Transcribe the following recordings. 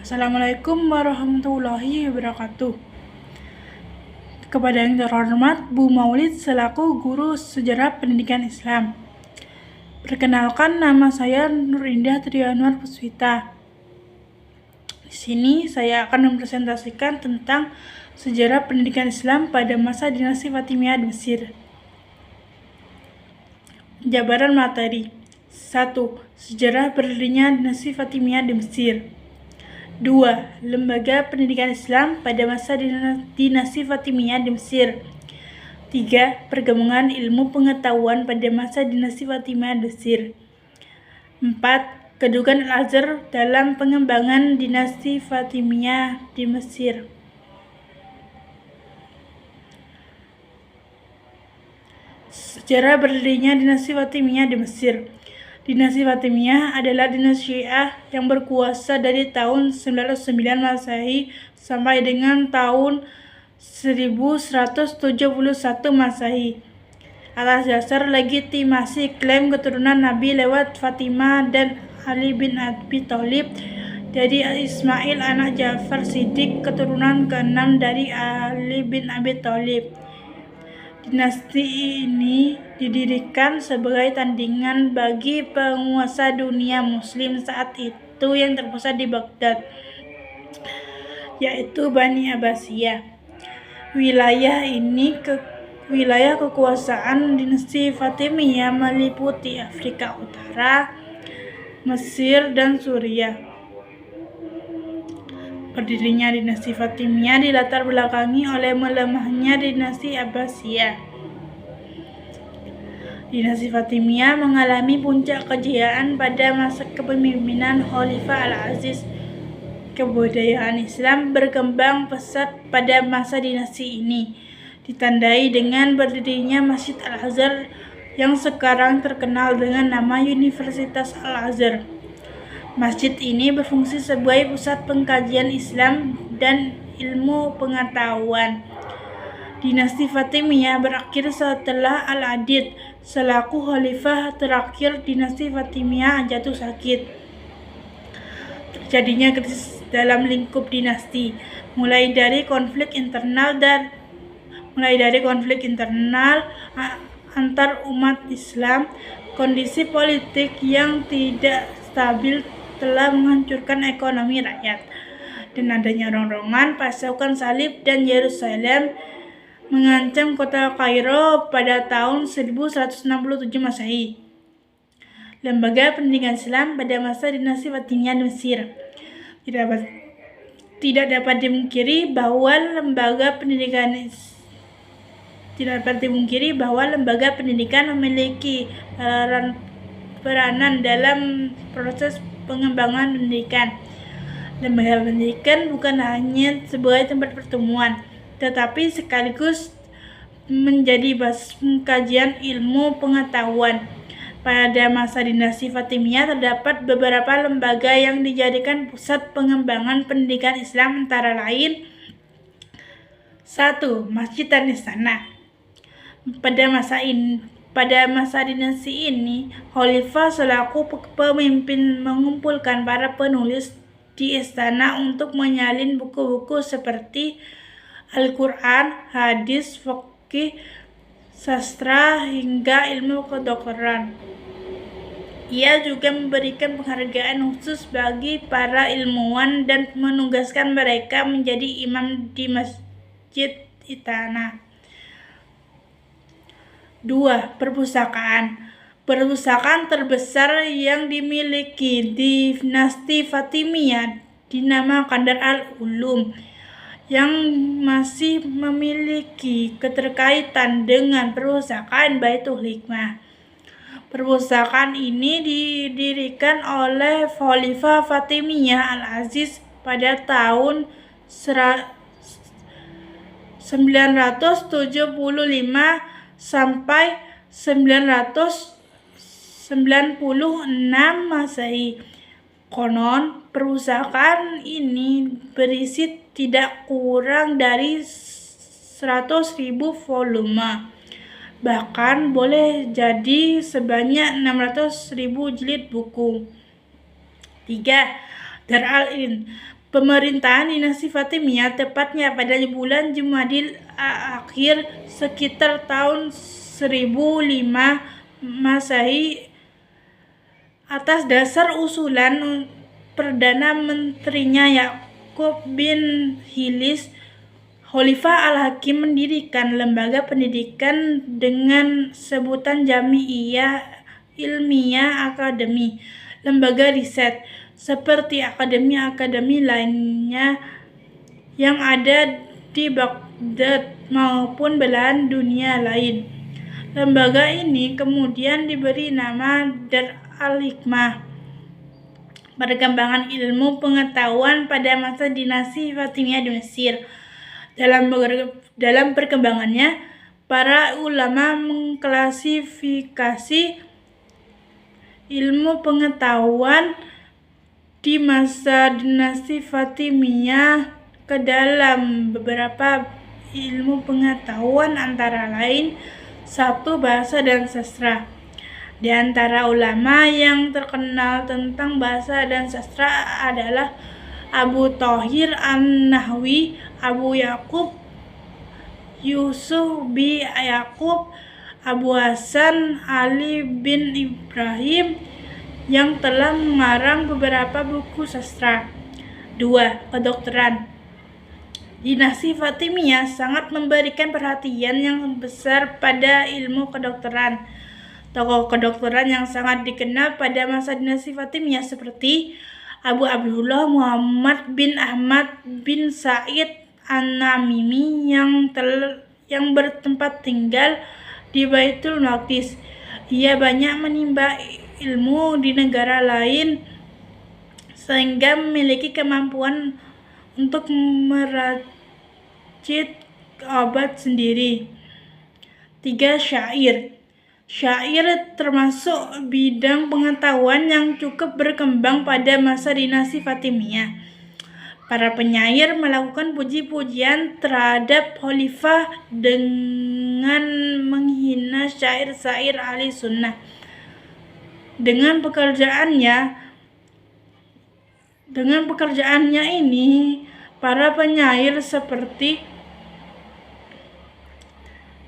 Assalamualaikum warahmatullahi wabarakatuh. Kepada yang terhormat Bu Maulid selaku Guru Sejarah Pendidikan Islam. Perkenalkan, nama saya Nur Indah Trianwar Puspita. Di sini saya akan mempresentasikan tentang sejarah pendidikan Islam pada masa dinasti Fatimiyah di Mesir. Jabaran materi. 1. Sejarah berdirinya dinasti Fatimiyah di Mesir. 2. Lembaga pendidikan Islam pada masa dinasti Fatimiyah di Mesir. 3. Perkembangan ilmu pengetahuan pada masa dinasti Fatimiyah di Mesir. 4. Kedudukan Al-Azhar dalam pengembangan dinasti Fatimiyah di Mesir. Sejarah berdirinya dinasti Fatimiyah di Mesir. Dinasti Fatimiyah adalah dinasti Syiah yang berkuasa dari tahun 909 Masehi sampai dengan tahun 1171 Masehi. Atas dasar legitimasi klaim keturunan Nabi lewat Fatimah dan Ali bin Abi Thalib dari Ismail anak Ja'far Shiddiq, keturunan ke-6 dari Ali bin Abi Thalib. Dinasti ini didirikan sebagai tandingan bagi penguasa dunia muslim saat itu yang terpusat di Baghdad, yaitu Bani Abbasiyah. Wilayah kekuasaan dinasti Fatimiyah meliputi Afrika Utara, Mesir, dan Suriah. Berdirinya dinasti Fatimiyah dilatar belakangi oleh melemahnya dinasti Abbasiyah. Dinasti Fatimiyah mengalami puncak kejayaan pada masa kepemimpinan Khalifah Al-Aziz. Kebudayaan Islam berkembang pesat pada masa dinasti ini, ditandai dengan berdirinya Masjid Al-Azhar yang sekarang terkenal dengan nama Universitas Al-Azhar. Masjid ini berfungsi sebagai pusat pengkajian Islam dan ilmu pengetahuan. Dinasti Fatimiyah berakhir setelah Al-Adid selaku khalifah terakhir dinasti Fatimiyah jatuh sakit. Terjadinya krisis dalam lingkup dinasti, mulai dari konflik internal antar umat Islam. Kondisi politik yang tidak stabil telah menghancurkan ekonomi rakyat, dan adanya rongrongan pasukan salib dan Yerusalem mengancam kota Kairo pada tahun 1167 Masehi. Lembaga pendidikan Islam pada masa dinasti Fatimiyah di Mesir. Tidak dapat dimungkiri bahwa lembaga pendidikan memiliki peranan dalam proses pengembangan pendidikan. Lembaga pendidikan bukan hanya sebagai tempat pertemuan, tetapi sekaligus menjadi basis pengkajian ilmu pengetahuan. Pada masa dinasti Fatimiyah terdapat beberapa lembaga yang dijadikan pusat pengembangan pendidikan Islam, antara lain 1. Masjid dan Istana. Pada masa dinasti ini, Khalifah selaku pemimpin mengumpulkan para penulis di istana untuk menyalin buku-buku seperti Al-Quran, hadis, fikih, sastra, hingga ilmu kedokteran. Ia juga memberikan penghargaan khusus bagi para ilmuwan dan menugaskan mereka menjadi imam di masjid istana. 2. Perpustakaan. Perpustakaan terbesar yang dimiliki dinasti Fatimiyah dinamakan Dar al-Ulum, yang masih memiliki keterkaitan dengan perpustakaan Baitul Hikmah. Perpustakaan ini didirikan oleh Khalifah Fatimiyah Al-Aziz pada tahun 975 sampai 996 Masehi. Konon, perpustakaan ini berisi tidak kurang dari 100.000 volume. Bahkan boleh jadi sebanyak 600.000 jilid buku. 3. Dar al-Ilm. pemerintahan dinasti Fatimiyah tepatnya pada bulan Jumadil Akhir sekitar tahun 1005 Masehi atas dasar usulan Perdana Menterinya Yaqub bin Hilis. Khalifah Al-Hakim mendirikan lembaga pendidikan dengan sebutan Jami'iyah Ilmiah Akademi, lembaga riset, seperti akademi-akademi lainnya yang ada di Baghdad maupun belahan dunia lain. Lembaga ini kemudian diberi nama Dar al-Hikmah. Perkembangan ilmu pengetahuan pada masa dinasti Fatimiyah di Mesir. Dalam perkembangannya, para ulama mengklasifikasi ilmu pengetahuan di masa dinasti Fatimiyah ke dalam beberapa ilmu pengetahuan, antara lain 1. Bahasa dan sastra. Di antara ulama yang terkenal tentang bahasa dan sastra adalah Abu Thahir An-Nahwi, Abu Yaqub Yusuf bin Yaqub, Abu Hasan Ali bin Ibrahim yang telah mengarang beberapa buku sastra. 2. Kedokteran. Dinasti Fatimiyah sangat memberikan perhatian yang besar pada ilmu kedokteran. Tokoh kedokteran yang sangat dikenal pada masa dinasti Fatimiyah seperti Abu Abdullah Muhammad bin Ahmad bin Said An-Namimi yang bertempat tinggal di Baitul Maqdis. Ia banyak menimba ilmu di negara lain sehingga memiliki kemampuan untuk meracik obat sendiri. 3. Syair. Syair termasuk bidang pengetahuan yang cukup berkembang pada masa dinasti Fatimiyah. Para penyair melakukan puji-pujian terhadap khalifah dengan menghina syair-syair ahli sunnah. Dengan pekerjaannya ini, para penyair seperti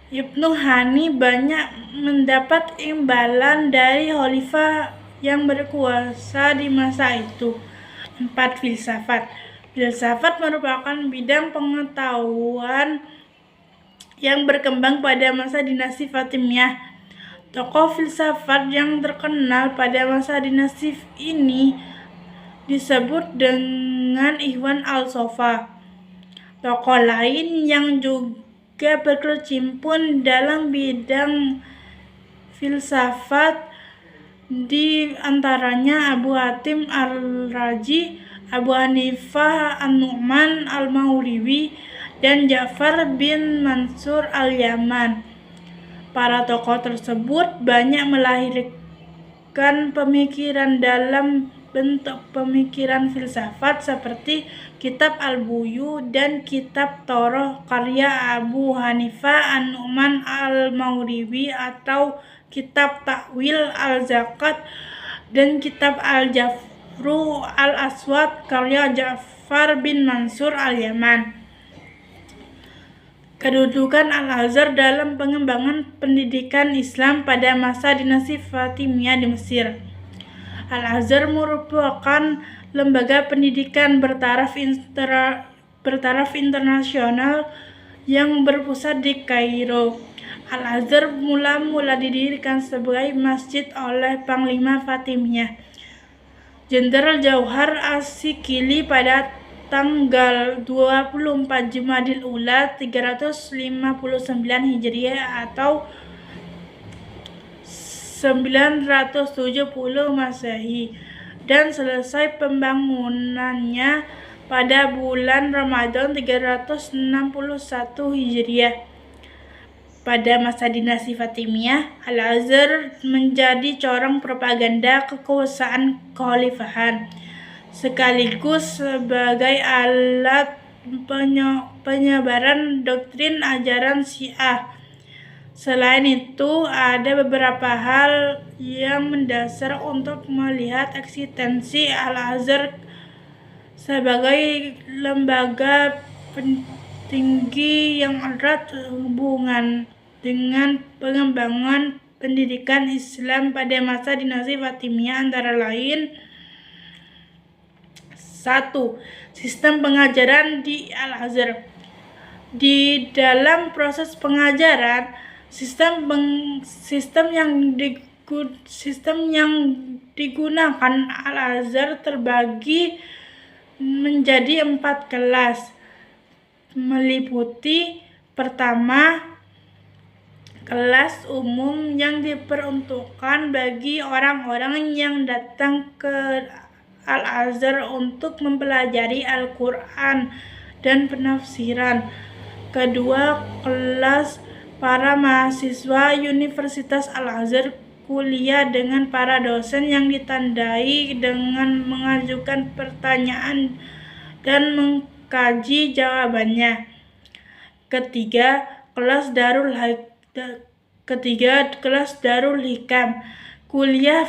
Ibnu Hani banyak mendapat imbalan dari khalifah yang berkuasa di masa itu. 4. Filsafat. Filsafat merupakan bidang pengetahuan yang berkembang pada masa dinasti Fatimiyah. Tokoh filsafat yang terkenal pada masa dinasti ini disebut dengan Ikhwan al-Sofa. Tokoh lain yang juga berkecimpung dalam bidang filsafat di antaranya Abu Hatim Ar-Razi, Abu Hanifah An-Nu'man Al-Mauribi, dan Ja'far bin Mansur Al-Yaman. Para tokoh tersebut banyak melahirkan pemikiran dalam bentuk pemikiran filsafat seperti Kitab Al-Buyu dan Kitab Thoroh karya Abu Hanifah An-Nu'man Al-Mauribi, atau Kitab Ta'wil Al-Zakat dan Kitab Al-Jafru Al-Aswad karya Ja'far bin Mansur Al-Yaman. Kedudukan Al-Azhar dalam pengembangan pendidikan Islam pada masa dinasti Fatimiyah di Mesir. Al-Azhar merupakan lembaga pendidikan bertaraf internasional yang berpusat di Kairo. Al-Azhar mula didirikan sebagai masjid oleh Panglima Fatimiyah, Jenderal Jauhar As-Sikili pada tanggal 24 Jumadil Ula 359 Hijriah atau 970 Masehi, dan selesai pembangunannya pada bulan Ramadan 361 Hijriah. Pada masa dinasti Fatimiyah, Al-Azhar menjadi corong propaganda kekuasaan kekhalifahan, sekaligus sebagai alat penyebaran doktrin ajaran Syiah. Selain itu, ada beberapa hal yang mendasar untuk melihat eksistensi Al-Azhar sebagai lembaga tinggi yang erat hubungan dengan pengembangan pendidikan Islam pada masa dinasti Fatimiyah antara lain: 1. Sistem pengajaran di Al-Azhar. Di dalam proses pengajaran, sistem yang digunakan Al-Azhar terbagi menjadi 4 kelas, meliputi: pertama, kelas umum yang diperuntukkan bagi orang-orang yang datang ke Al-Azhar untuk mempelajari Al-Quran dan penafsiran. Kedua, kelas para mahasiswa Universitas Al-Azhar, kuliah dengan para dosen yang ditandai dengan mengajukan pertanyaan dan mengkaji jawabannya. Ketiga, kelas Darul Hikam, kuliah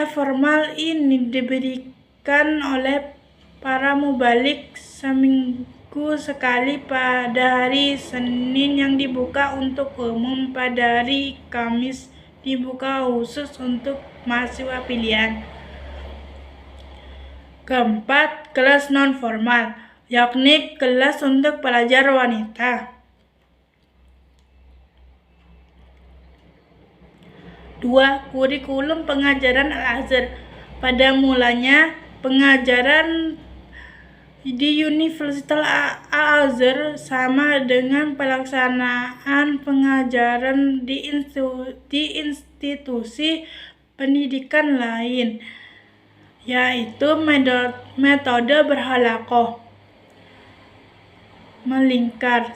formal ini diberikan oleh para mubalik seminggu sekali pada hari Senin yang dibuka untuk umum, pada hari Kamis dibuka khusus untuk mahasiswa pilihan. Keempat, kelas non-formal, yakni kelas untuk pelajar wanita. 2. Kurikulum pengajaran Al-Azhar. Pada mulanya, pengajaran di Universitas Al-Azhar sama dengan pelaksanaan pengajaran di institusi pendidikan lain, yaitu metode berhalakoh melingkar.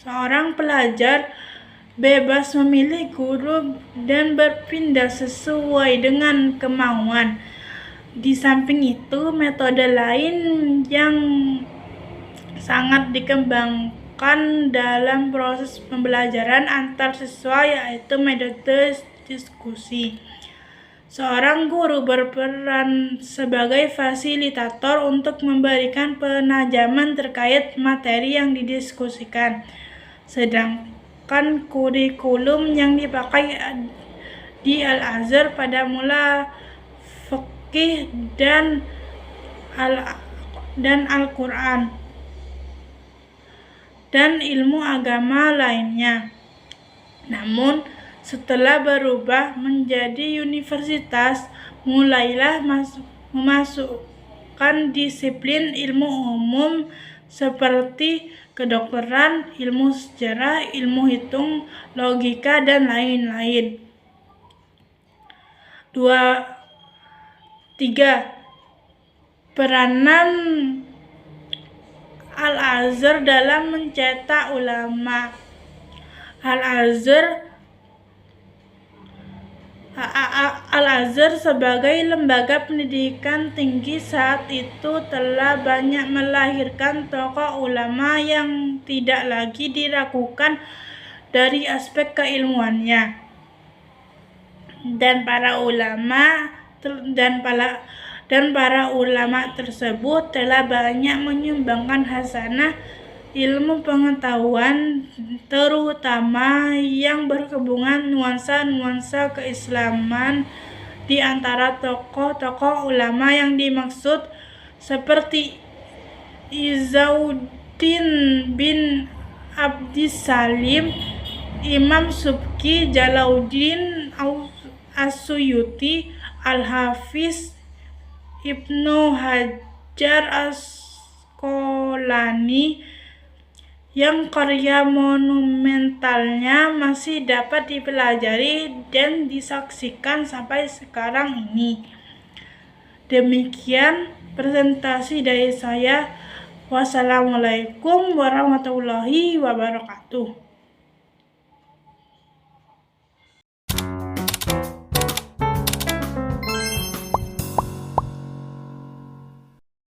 Seorang pelajar bebas memilih guru dan berpindah sesuai dengan kemauan. Di samping itu, metode lain yang sangat dikembangkan dalam proses pembelajaran antar siswa yaitu metode diskusi. Seorang guru berperan sebagai fasilitator untuk memberikan penajaman terkait materi yang didiskusikan. Sedangkan kurikulum yang dipakai di Al-Azhar pada mula fikih dan Al-Quran dan ilmu agama lainnya. Namun, setelah berubah menjadi universitas, mulailah memasukkan disiplin ilmu umum seperti kedokteran, ilmu sejarah, ilmu hitung, logika, dan lain-lain. 3. Peranan Al-Azhar dalam mencetak ulama. Al-Azhar sebagai lembaga pendidikan tinggi saat itu telah banyak melahirkan tokoh ulama yang tidak lagi diragukan dari aspek keilmuannya, dan para ulama tersebut telah banyak menyumbangkan hasanah ilmu pengetahuan, terutama yang berhubungan nuansa-nuansa keislaman di antara tokoh-tokoh ulama yang dimaksud seperti Izzuddin bin Abdissalim, Imam Subki, Jalauddin As-Suyuti, Al-Hafiz Ibnu Hajar Asqalani, yang karya monumentalnya masih dapat dipelajari dan disaksikan sampai sekarang ini. Demikian presentasi dari saya. Wassalamualaikum warahmatullahi wabarakatuh.